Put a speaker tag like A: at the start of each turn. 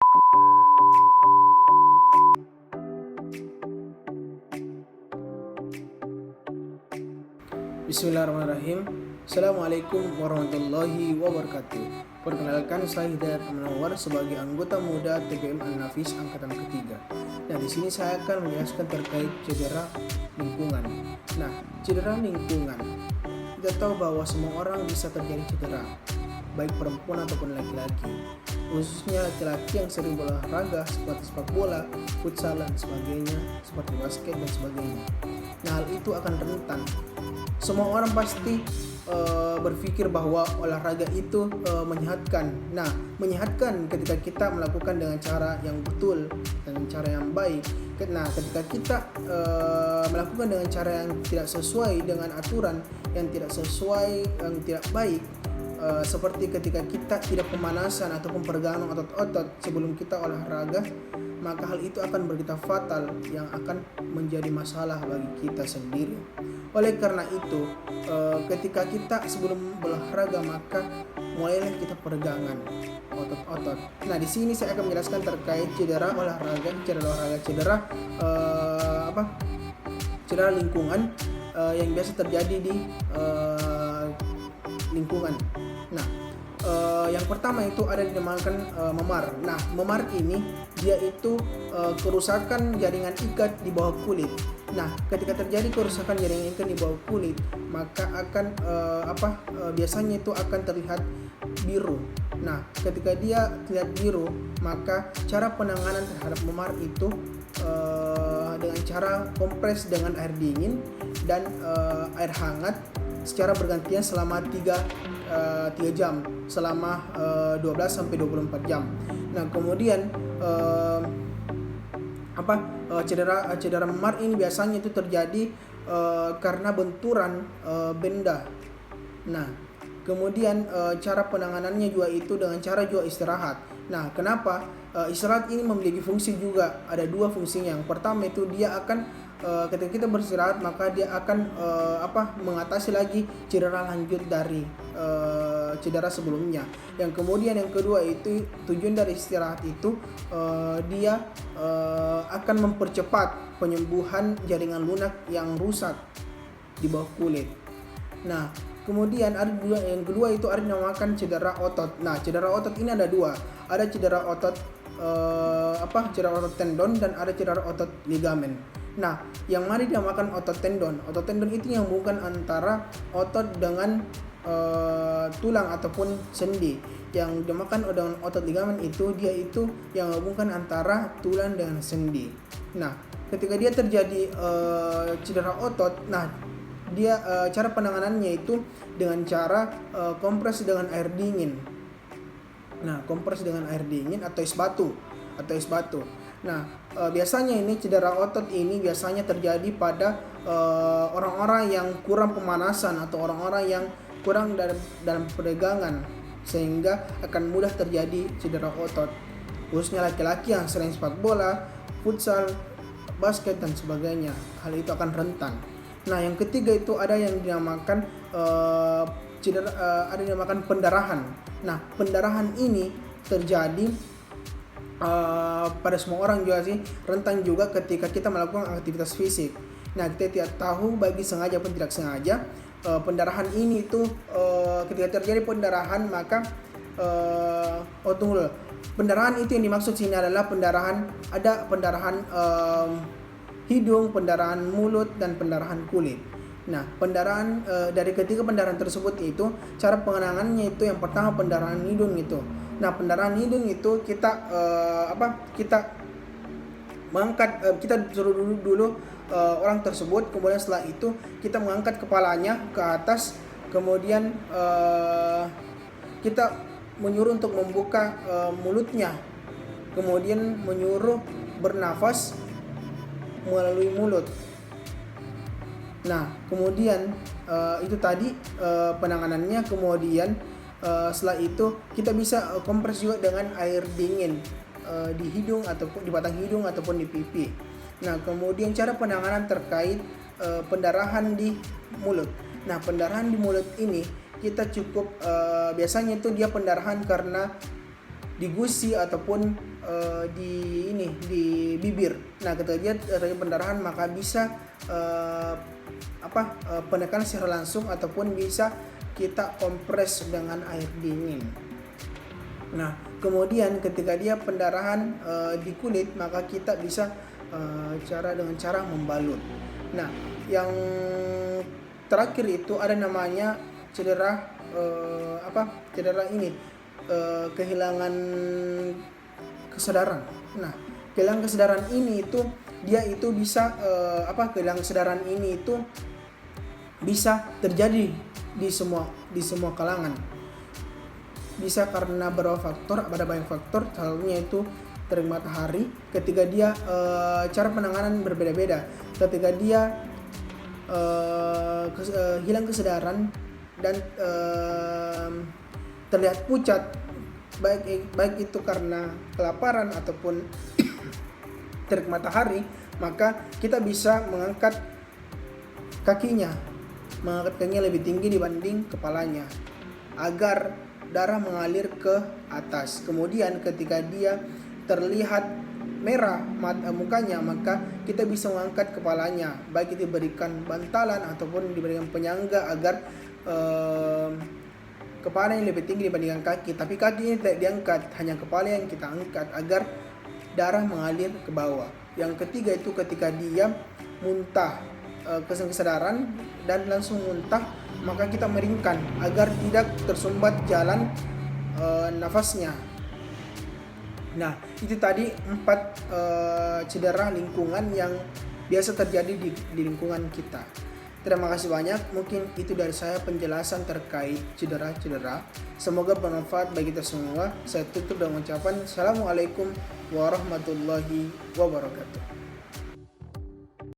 A: Bismillahirrahmanirrahim. Assalamualaikum warahmatullahi wabarakatuh. Perkenalkan, saya Hidayat Munawar sebagai anggota muda TGM An-Nafis angkatan ketiga. Nah, di sini saya akan menjelaskan terkait cedera lingkungan. Nah, cedera lingkungan, kita tahu bahwa semua orang bisa terjadi cedera, baik perempuan ataupun laki-laki. Khususnya laki-laki yang sering berolahraga seperti sepak bola, futsal dan sebagainya, seperti basket dan sebagainya. Nah, hal itu akan rentan. Semua orang pasti berpikir bahwa olahraga itu menyehatkan. Nah, menyehatkan ketika kita melakukan dengan cara yang betul, dengan cara yang baik. Nah, ketika kita melakukan dengan cara yang tidak sesuai dengan aturan, yang tidak sesuai, yang tidak baik, seperti ketika kita tidak pemanasan ataupun peregangan otot-otot sebelum kita olahraga, maka hal itu akan bersifat fatal yang akan menjadi masalah bagi kita sendiri. Oleh karena itu, ketika kita sebelum berolahraga, maka mulailah kita peregangan otot-otot. Nah, di sini saya akan menjelaskan terkait cedera lingkungan yang biasa terjadi di lingkungan. Nah, yang pertama itu ada dinamakan memar. Nah, memar ini dia itu kerusakan jaringan ikat di bawah kulit. Nah, ketika terjadi kerusakan jaringan ikat di bawah kulit, maka akan biasanya itu akan terlihat biru. Nah, ketika dia terlihat biru, maka cara penanganan terhadap memar itu dengan cara kompres dengan air dingin dan air hangat secara bergantian selama 3 jam, selama 12-24 jam. Nah, kemudian cedera memar ini biasanya itu terjadi karena benturan benda. Nah, kemudian cara penanganannya juga itu dengan cara juga istirahat. Nah, kenapa istirahat ini memiliki fungsi juga? Ada 2 fungsinya. Yang pertama itu dia akan ketika kita beristirahat, maka dia akan mengatasi lagi cedera lanjut dari cedera sebelumnya. Yang kemudian yang kedua itu tujuan dari istirahat itu dia akan mempercepat penyembuhan jaringan lunak yang rusak di bawah kulit. Nah, kemudian yang kedua itu ada dinamakan cedera otot. Nah, cedera otot ini ada 2. Ada cedera otot cedera otot tendon dan ada cedera otot ligamen. Nah, yang mana dinamakan otot tendon? Otot tendon itu yang bukan antara otot dengan tulang ataupun sendi. Yang dinamakan dengan otot ligamen itu dia itu yang bukan antara tulang dengan sendi. Nah, ketika dia terjadi cedera otot, nah dia cara penanganannya itu dengan cara kompres dengan air dingin. Nah, kompres dengan air dingin atau es batu. Nah, biasanya ini cedera otot ini biasanya terjadi pada orang-orang yang kurang pemanasan atau orang-orang yang kurang dalam peregangan, sehingga akan mudah terjadi cedera otot. Khususnya laki-laki yang sering sepak bola, futsal, basket dan sebagainya, hal itu akan rentan. Nah, yang ketiga itu ada yang dinamakan ada dinamakan pendarahan. Nah, pendarahan ini terjadi pada semua orang juga sih, rentan juga ketika kita melakukan aktivitas fisik. Nah, kita tidak tahu bagi sengaja pun tidak sengaja pendarahan ini itu ketika terjadi pendarahan, maka pendarahan itu yang dimaksud sini adalah pendarahan hidung, pendarahan mulut dan pendarahan kulit. Nah, pendarahan dari ketiga pendarahan tersebut itu cara penanganannya itu yang pertama pendarahan hidung itu. Nah, pendarahan hidung itu kita suruh dulu orang tersebut, kemudian setelah itu kita mengangkat kepalanya ke atas, kemudian kita menyuruh untuk membuka mulutnya, kemudian menyuruh bernafas melalui mulut. Nah, kemudian itu tadi penanganannya. Kemudian setelah itu kita bisa kompres juga dengan air dingin di hidung ataupun di batang hidung ataupun di pipi. Nah, kemudian cara penanganan terkait pendarahan di mulut. Nah, pendarahan di mulut ini kita cukup biasanya itu dia pendarahan karena digusi ataupun di bibir. Nah, ketika dia terjadi pendarahan maka bisa penekanan secara langsung ataupun bisa kita kompres dengan air dingin. Nah, kemudian ketika dia pendarahan di kulit maka kita bisa dengan cara membalut. Nah, yang terakhir itu ada namanya cedera kehilangan kesadaran. Nah, kehilangan kesadaran ini itu dia itu bisa kehilangan kesadaran ini itu bisa terjadi di semua kalangan. Bisa karena beberapa faktor, ada banyak faktor, salah satunya itu terik matahari. Ketika dia cara penanganan berbeda-beda. Ketika dia hilang kesadaran dan terlihat pucat, baik itu karena kelaparan ataupun terik matahari, maka kita bisa mengangkat kakinya lebih tinggi dibanding kepalanya agar darah mengalir ke atas. Kemudian ketika dia terlihat merah mukanya, maka kita bisa mengangkat kepalanya, baik itu diberikan bantalan ataupun diberikan penyangga agar kepala yang lebih tinggi dibandingkan kaki. Tapi kaki ini tidak diangkat, hanya kepala yang kita angkat agar darah mengalir ke bawah. Yang ketiga itu ketika dia muntah, kesadaran dan langsung muntah, maka kita meringkan agar tidak tersumbat jalan nafasnya. Nah, itu tadi 4 cedera lingkungan yang biasa terjadi di lingkungan kita. Terima kasih banyak, mungkin itu dari saya penjelasan terkait cedera-cedera. Semoga bermanfaat bagi kita semua. Saya tutup dengan ucapan Assalamualaikum warahmatullahi wabarakatuh.